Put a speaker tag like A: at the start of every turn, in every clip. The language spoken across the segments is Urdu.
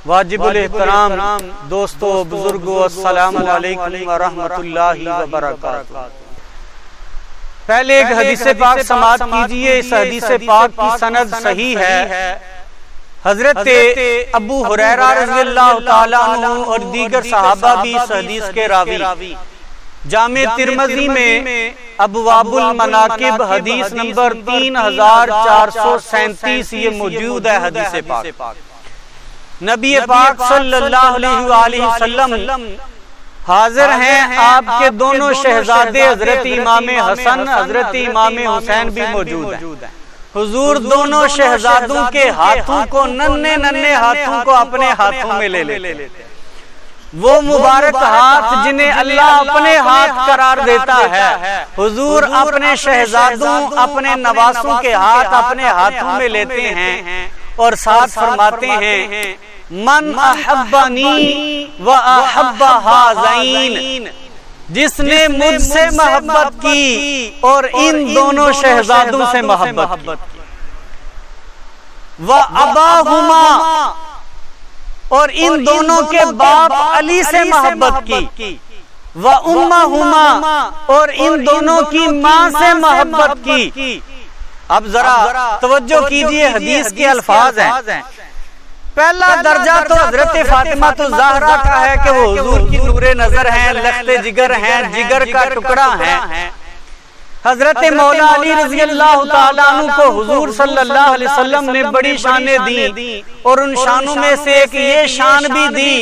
A: واجب الاحترام دوستو بزرگو السلام علیکم ورحمۃ اللہ وبرکاتہ۔ پہلے ایک حدیث پاک سماعت کیجئے، اس حدیث پاک کی سند صحیح ہے۔ حضرت ابو ہریرہ رضی اللہ تعالیٰ عنہ اور دیگر صحابہ بھی اس حدیث کے راوی۔ جامع ترمذی میں ابواب المناقب حدیث نمبر 3437 یہ موجود ہے حدیث پاک۔ نبی پاک صلی اللہ علیہ وآلہ وسلم حاضر ہیں، آپ کے دونوں شہزادے حضرت امام حسن حضرت امام حسین بھی موجود ہیں۔ حضور دونوں شہزادوں کے ہاتھوں کو ننھے ہاتھوں کو اپنے ہاتھوں میں لے لیتے، وہ مبارک ہاتھ جنہیں اللہ اپنے ہاتھ قرار دیتا ہے، حضور اپنے شہزادوں اپنے نواسوں کے ہاتھ اپنے ہاتھوں میں لیتے ہیں اور ساتھ فرماتے ہیں من احبنی و احب ہذین، جس نے مجھ سے محبت کی اور ان دونوں شہزادوں سے محبت کی، و اباہما، اور ان دونوں کے باپ علی سے محبت کی، و امہما، اور ان دونوں کی ماں سے محبت کی۔ اب ذرا توجہ کیجئے، حدیث کے الفاظ ہیں۔ پہلا درجہ تو حضرت فاطمہ الزہرا کا ہے کہ وہ حضور کی نور نظر ہیں، لخت جگر ہیں، جگر کا ٹکڑا ہیں۔ حضرت مولا علی رضی اللہ تعالیٰ عنہ کو حضور صلی اللہ علیہ وسلم نے بڑی شانیں دی، اور ان شانوں میں سے ایک یہ شان بھی دی،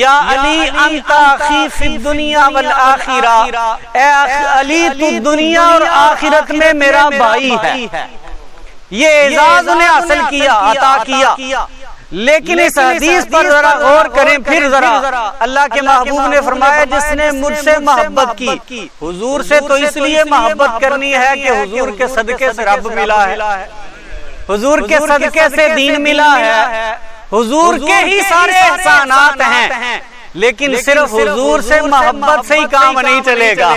A: یا علی انت اخی فی الدنیا والآخرہ، اے علی تو دنیا اور آخرت میں میرا بھائی ہے۔ یہ اعزاز انہیں حاصل کیا، عطا کیا۔ لیکن اس حدیث پر ذرا غور کریں، پھر ذرا اللہ کے محبوب نے فرمایا جس نے مجھ سے محبت کی، حضور سے تو اس لیے محبت کرنی ہے کہ حضور کے صدقے سے رب ملا ہے، حضور کے صدقے سے دین ملا ہے، حضور کے ہی سارے احسانات ہیں، لیکن صرف حضور سے محبت سے ہی کام نہیں چلے گا،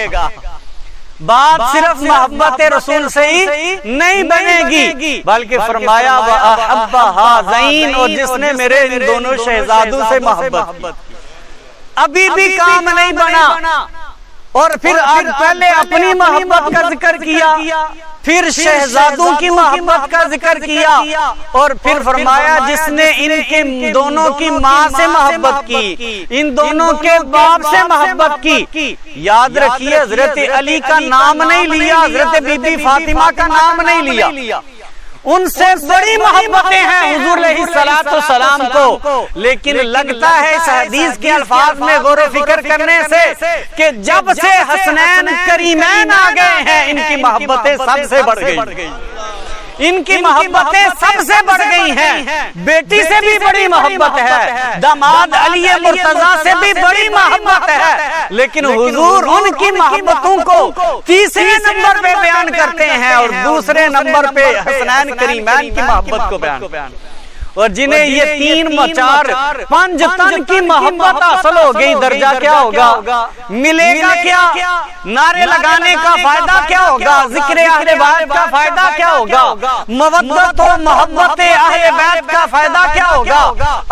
A: بات صرف محبت رسول سے ہی نہیں بنے گی، بلکہ فرمایا وَأَحَبَّ هَذَيْنِ، اور جس نے میرے ان دونوں شہزادوں سے محبت کی۔ ابھی بھی کام نہیں بنا، اور پھر پہلے اپنی محبت کا ذکر کیا، پھر شہزادوں کی محبت کا ذکر کیا، اور پھر فرمایا جس نے ان کے دونوں کی ماں سے محبت کی، ان دونوں کے باپ سے محبت کی۔ یاد رکھیے حضرت علی کا نام نہیں لیا، حضرت بی بی فاطمہ کا نام نہیں لیا، ان سے بڑی محبتیں ہیں حضور علیہ السلام کو، لیکن لگتا ہے اس حدیث کے الفاظ میں غور و فکر کرنے سے کہ جب سے حسنین کریمین آ گئے ہیں ان کی محبتیں سب سے بڑھ گئی، ان کی محبتیں سب سے بڑھ گئی ہیں، بیٹی سے بھی بڑی محبت ہے، داماد علی مرتضیٰ سے بھی بڑی محبت ہے، لیکن حضور ان کی محبتوں کو تیسرے نمبر پہ بیان کرتے ہیں اور دوسرے نمبر پہ حسنین کریمین کی محبت کو بیان، اور جنہیں یہ 3 4 5 تن کی محبت حاصل ہو گئی، درجہ کیا ہوگا، ملے گا کیا، نعرے لگانے کا فائدہ کیا ہوگا، ذکر اہل بیت کا فائدہ کیا ہوگا، مودت و محبت اہل بیت کا فائدہ کیا ہوگا۔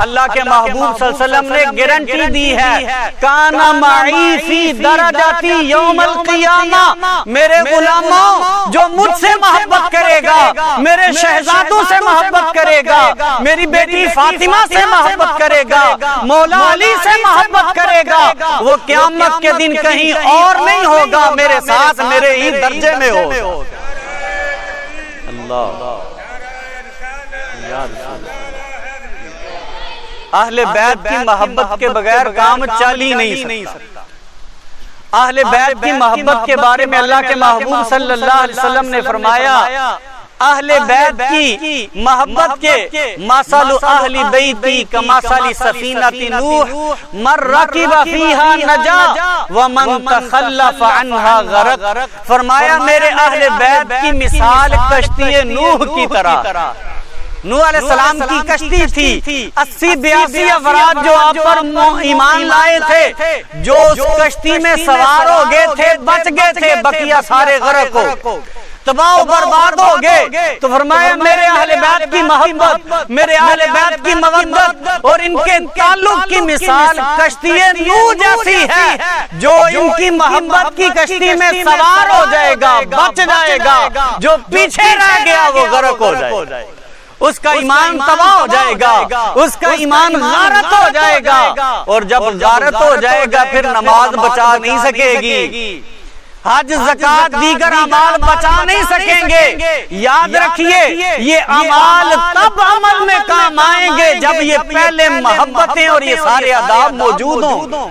A: اللہ کے محبوب صلی اللہ علیہ وسلم نے گارنٹی دی ہے، کانا معی فی درجاتی یوم القیامہ، میرے غلاموں جو مجھ سے محبت کرے گا، میرے شہزادوں سے محبت کرے گا، میری بیٹی فاطمہ سے محبت کرے گا، مولا علی سے محبت کرے گا، وہ قیامت کے دن کہیں اور نہیں ہوگا، میرے ساتھ میرے ہی درجے میں ہوگا۔ اللہ اہل بیت کی محبت کے بغیر کام چل ہی نہیں سکتا۔ اہل بیت کی محبت کے بارے میں اللہ کے محبوب صلی اللہ علیہ وسلم نے فرمایا اہل بیت کی محبت کے مثل اہل بیتی کمثل سفینۃ نوح من رکب فیہا نجا ومن تخلف عنہا غرق، فرمایا میرے اہل بیت کی مثال کشتی نوح کی طرح۔ نوح علیہ السلام کی کشتی تھی، 80-82 افراد جو آپ پر ایمان لائے تھے، جو اس کشتی میں سوار ہو گئے تھے، بچ گئے تھے، بقیہ سارے غرق ہو۔ تباہ و برباد ہو گئے، تو فرمایا میرے اہل بیت کی محبت، میرے اہل بیت کی مودت اور ان کے تعلق کی مثال کشتی نوح جیسی ہے، جو ان کی محبت کی کشتی میں سوار ہو جائے گا بچ جائے گا، جو پیچھے رہ گیا وہ غرق ہو جائے گا، اس کا ایمان تباہ ہو جائے گا، اس کا ایمان غارت ہو جائے گا، اور جب غارت ہو جائے گا پھر نماز بچا نہیں سکے گی، حج زکات دیگر اعمال بچا نہیں سکیں گے۔ یاد رکھیے یہ اعمال تب عمل میں کام آئیں گے جب یہ پہلے محبتیں اور یہ سارے آداب موجود ہوں۔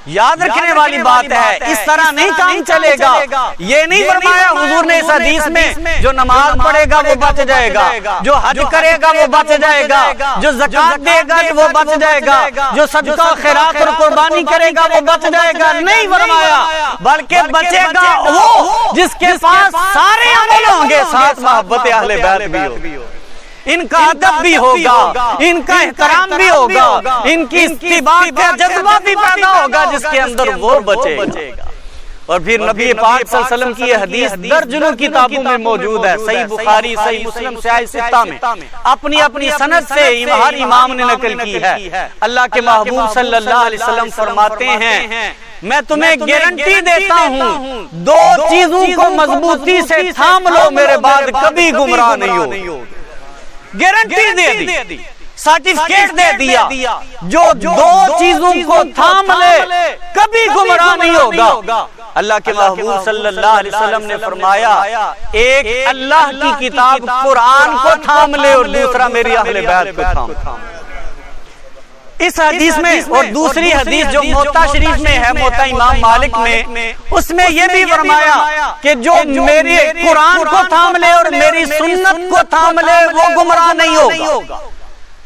A: یاد رکھنے والی بات ہے، اس طرح نہیں کام چلے گا۔ یہ نہیں فرمایا حضور نے اس حدیث میں جو نماز پڑھے گا وہ بچ جائے گا، جو حج کرے گا وہ بچ جائے گا، جو زکات دے گا وہ بچ جائے گا، جو صدقہ خیرات اور قربانی کرے گا وہ بچ جائے گا، نہیں فرمایا، بلکہ بچے گا وہ جس کے پاس سارے عمل ہوں گے، ساتھ محبت اہل بیت بھی ہو، ان کا ادب بھی ہوگا، ان کا احترام بھی ہوگا، ان کی اتباع کا جذبہ بھی پیدا ہوگا جس کے اندر وہ بچے گا۔ اور پھر نبی پاک صلی اللہ علیہ وسلم کی یہ حدیث درجنوں کتابوں میں موجود ہے، صحیح بخاری، صحیح مسلم، صحیح ستہ میں اپنی اپنی سند سے ہر امام نے نقل کی ہے۔ اللہ کے محبوب صلی اللہ علیہ وسلم فرماتے ہیں میں تمہیں گارنٹی دیتا ہوں دو چیزوں کو مضبوطی سے تھام لو، میرے بعد کبھی گمراہ نہیں ہو۔ گارنٹی دے دی، سرٹیفکیٹ دے دیا، جو دو چیزوں کو تھام لے کبھی گمراہ نہیں ہوگا۔ اللہ کے محبوب صلی اللہ علیہ وسلم نے فرمایا ایک اللہ کی کتاب قرآن کو تھام لے اور دوسرا میری اہل بیت کو تھام۔ اس حدیث میں اور دوسری حدیث جو موطا شریف میں ہے، موطا امام مالک میں، اس میں یہ بھی فرمایا کہ جو میری قرآن کو تھام لے اور میری سنت کو تھام لے وہ گمراہ نہیں ہوگا۔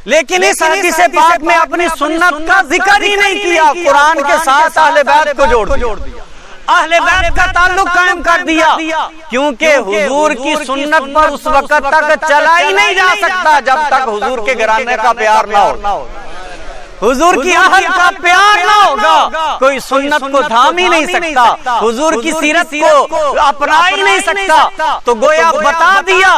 A: لیکن اس حدیث پاک میں اپنی سنت کا ذکر ہی نہیں کیا، قرآن کے ساتھ اہل بیت کو جوڑ دیا، اہل بیت کا تعلق قائم کر دیا، کیونکہ حضور کی سنت پر اس وقت تک چلا ہی نہیں جا سکتا جب تک حضور کے گھرانے کا پیار نہ ہو، حضور کی اہل کا پیار نہ ہوگا، کوئی سنت کو تھام ہی نہیں سکتا، حضور کی سیرت کو اپنا ہی نہیں سکتا۔ تو گویا بتا دیا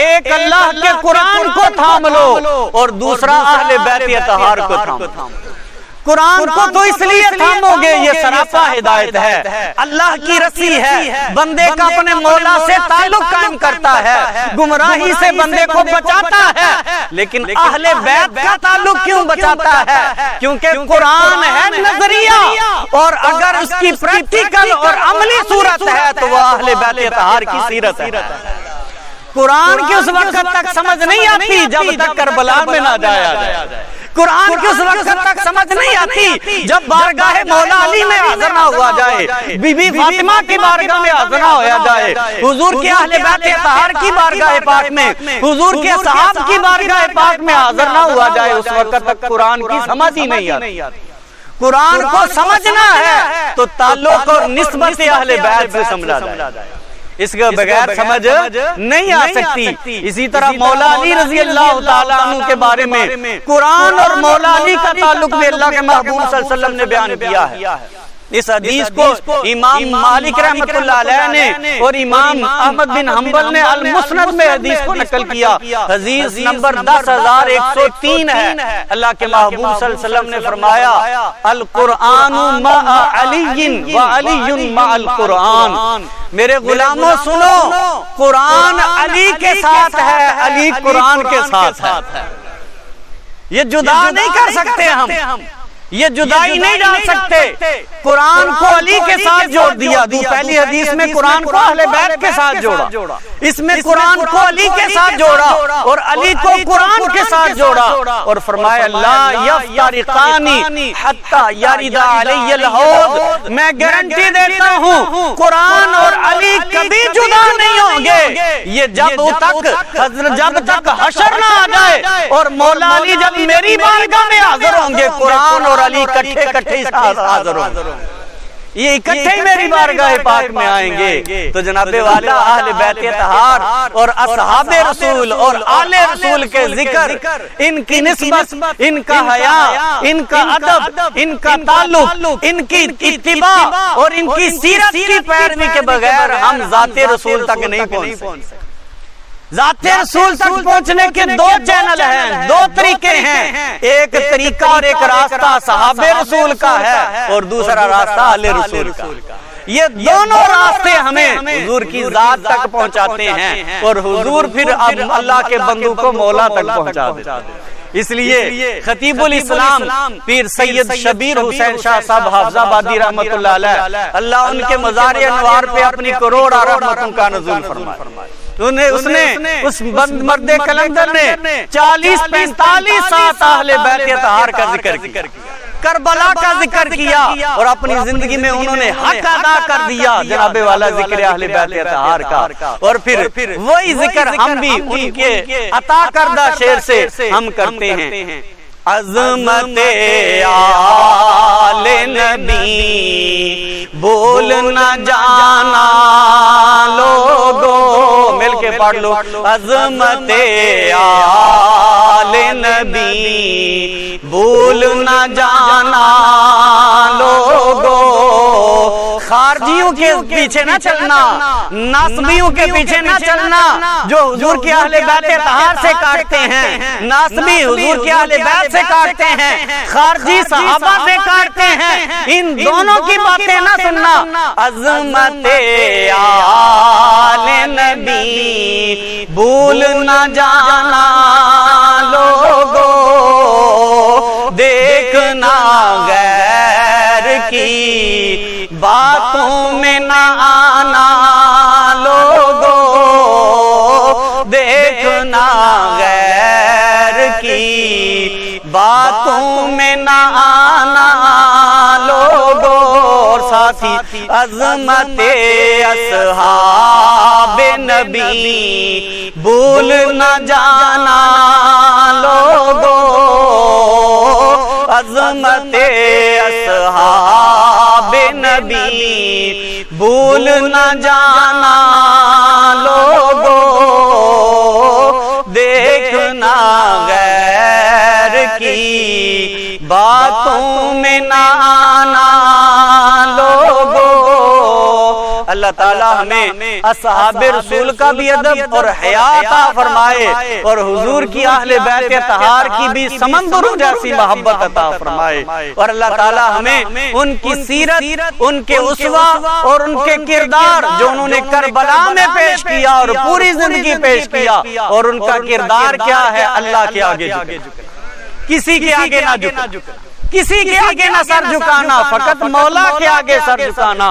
A: ایک اللہ کے قرآن کو تھام لو اور دوسرا اہل بیت اطہار کو تھام لو۔ قرآن کو تو اس لیے تھامو گے، یہ سراپا ہدایت ہے، اللہ کی رسی ہے، بندے کا اپنے مولا سے تعلق قائم کرتا ہے، گمراہی سے بندے کو بچاتا ہے۔ لیکن اہل بیت کا تعلق کیوں بچاتا ہے؟ کیونکہ قرآن ہے نظریہ، اور اگر اس کی پریکٹیکل اور عملی صورت ہے تو وہ اہل بیت اطہار کی سیرت ہے۔ قرآن کی اس وقت تک سمجھ نہیں آتی جب تک کربلا میں نہ جایا جائے، قرآن کی اس وقت تک سمجھ نہیں آتی جب بارگاہ مولا علی میں حاضر نہ ہوا جائے، بی بی فاطمہ کی بارگاہ میں حاضر نہ ہوا جائے، حضور کے اہل بیت اطہار کی بارگاہ پاک میں، حضور کے صحاب کی بارگاہ پاک میں حاضر نہ ہوا جائے، اس وقت تک قرآن کی سمجھ ہی نہیں آتی۔ قرآن کو سمجھنا ہے تو تعلق اور نسبت اہل بیت سے سمجھا جائے، اس کے بغیر سمجھ نہیں آ سکتی۔ اسی طرح مولا علی رضی اللہ تعالیٰ عنہ کے بارے میں قرآن اور مولا علی کا تعلق بھی اللہ کے محبوب صلی اللہ علیہ وسلم نے بیان کیا ہے۔ اس حدیث کو امام مالک رحمت اللہ علیہ نے اور امام احمد بن حنبل نے المسند میں حدیث کو نقل کیا، حدیث نمبر 10103 ہے۔ اللہ کے محبوب صلی اللہ علیہ وسلم نے فرمایا القرآن مع علی و علی مع القرآن، میرے غلاموں سنو، قرآن علی کے ساتھ ہے، علی قرآن کے ساتھ ہے، یہ جدا نہیں کر سکتے ہم، یہ جدائی نہیں ڈال سکتے۔ قرآن کو علی کے ساتھ جوڑ دیا، پہلی حدیث میں قرآن کو اہل بیت کے ساتھ جوڑا، اس میں قرآن کو علی کے ساتھ جوڑا اور علی کو قرآن کے ساتھ جوڑا، اور فرمایا لا یفترقان حتی یرد علی الحوض، میں گارنٹی دیتا ہوں قرآن اور علی کبھی جدا نہیں ہوں گے، یہ جب تک حشر نہ آ جائے اور مولا علی جب میری بارگاہ میں حاضر ہوں گے، قرآن اور علی کٹھے حاضر ہوں گے۔ یہ اکٹھے ہی میری بارگاہ پاک میں آئیں گے، تو جناب والا اہل بیت اطہار اور اصحاب رسول اور آل رسول کے ذکر، ان کی نسبت، ان کا حیا، ان کا ادب، ان کا تعلق، ان کی اتباع اور ان کی سیرت کی پیروی کے بغیر ہم ذات رسول تک نہیں پہنچ سکتے۔ ذات رسول تک پہنچنے کے دو چینل ہیں، دو طریقے ہیں، ایک طریقہ اور ایک راستہ صحابہ رسول کا ہے اور دوسرا راستہ اہل رسول کا۔ یہ دونوں راستے ہمیں حضور کی ذات تک پہنچاتے ہیں اور حضور پھر اب اللہ کے بندوں کو مولا تک پہنچا دیتے ہیں۔ اس لیے خطیب الاسلام پیر سید شبیر حسین شاہ صاحب حافظ آبادی رحمت اللہ علیہ، اللہ ان کے مزار انوار پہ اپنی کروڑ رحمتوں کا نزول فرمائے۔ اس مرد کلندر نے 40-45 سال اہل بیت اطہار کا ذکر کیا، کربلا کا ذکر کیا، اور اپنی زندگی میں انہوں نے حق ادا کر دیا جناب والا ذکر اہل بیت اطہار کا۔ اور پھر وہی ذکر ہم بھی ان کے عطا کردہ شعر سے ہم کرتے ہیں۔ عظمت آل نبی بھول نہ جانا لوگو، مل کے پڑھ لو، عظمت آل نبی بھول نہ جانا لوگو، خارجیوں کے پیچھے نہ چلنا، ناسبیوں کے پیچھے نہ چلنا جو حضور کے اہل بیت اطہار سے کاٹتے ہیں، ناسبی حضور کے اہل بیت سے کاٹتے ہیں، خارجی صحابہ سے کاٹتے ہیں، ان دونوں کی باتیں نہ سننا۔ عظمت آل نبی بھول نہ جانا لوگو، دیکھنا غیر کی باتوں میں نہ آنا لوگو، دیکھنا غیر کی باتوں میں نہ آنا لوگو۔ اور ساتھی عظمت اصحاب نبی بھول نہ جانا لوگو، عظمت اصحاب نبی بھول نہ جانا لوگو، دیکھنا غیر کی باتوں میں نہ آنا لوگو۔ اللہ تعالیٰ ہمیں اصحاب رسول کا بھی ادب اور حیا عطا فرمائے اور حضور کی اہل بیت اطہار کی بھی سمندروں جیسی محبت عطا فرمائے، اور اللہ تعالیٰ ہمیں ان کی سیرت، ان کے اسوہ اور ان کے کردار جو انہوں نے کربلا میں پیش کیا اور پوری زندگی پیش کیا، اور ان کا کردار کیا ہے، اللہ کے آگے جھکے، کسی کے آگے نہ جھکے، کسی کے آگے نہ سر جھکانا، فقط مولا کے آگے سر جھکانا،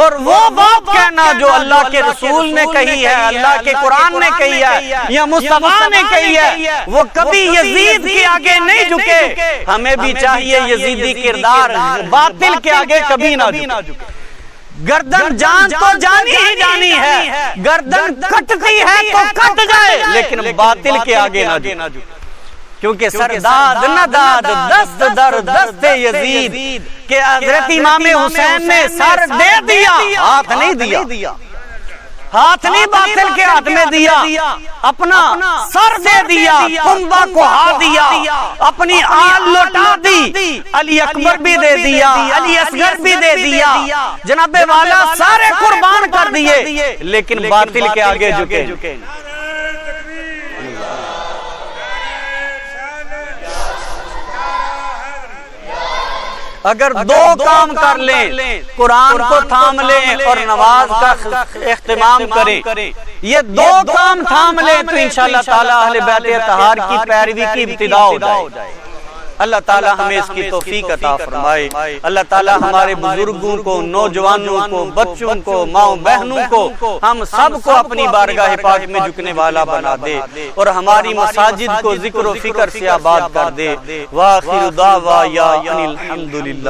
A: اور وہ بات کہنا جو اللہ کے رسول نے کہی ہے، اللہ کے قرآن نے کہی ہے یا مصطفیٰ نے کہی ہے، وہ کبھی یزید کے آگے نہیں جھکے۔ ہمیں بھی چاہیے یزیدی کردار باطل کے آگے کبھی نہ جھکے۔ گردن جان تو جانی ہی جانی ہے، گردن کٹتی ہے تو کٹ جائے، لیکن باطل کے آگے نہ جھکے، کیونکہ سرداد نہ داد دست در دست یزید کہ حضرت امام حسین نے سر دے دیا، ہاتھ نہیں دیا، ہاتھ نہیں باطل کے ہاتھ میں دیا، اپنا سر دے دیا، کنبہ کو ہا دیا، اپنی آل لوٹا دی، علی اکبر بھی دے دیا، علی اصغر بھی دے دیا، جناب والا سارے قربان کر دیے، لیکن باطل کے آگے جھکے۔ اگر دو کام کر لیں، قرآن کو تھام لیں اور نماز کا اہتمام کریں، یہ دو کام تھام لیں تو انشاءاللہ تعالی اہل بیت اطہار کی پیروی کی ابتدا ہو جائے۔ اللہ تعالیٰ ہمیں اس کی توفیق عطا فرمائے۔ اللہ تعالیٰ ہمارے بزرگوں کو، نوجوانوں کو، بچوں کو، ماؤں بہنوں کو، ہم سب کو اپنی بارگاہ پاک میں جھکنے والا بنا دے اور ہماری مساجد کو ذکر و فکر سے آباد کر دے۔ وآخر دعوانا ان الحمدللہ۔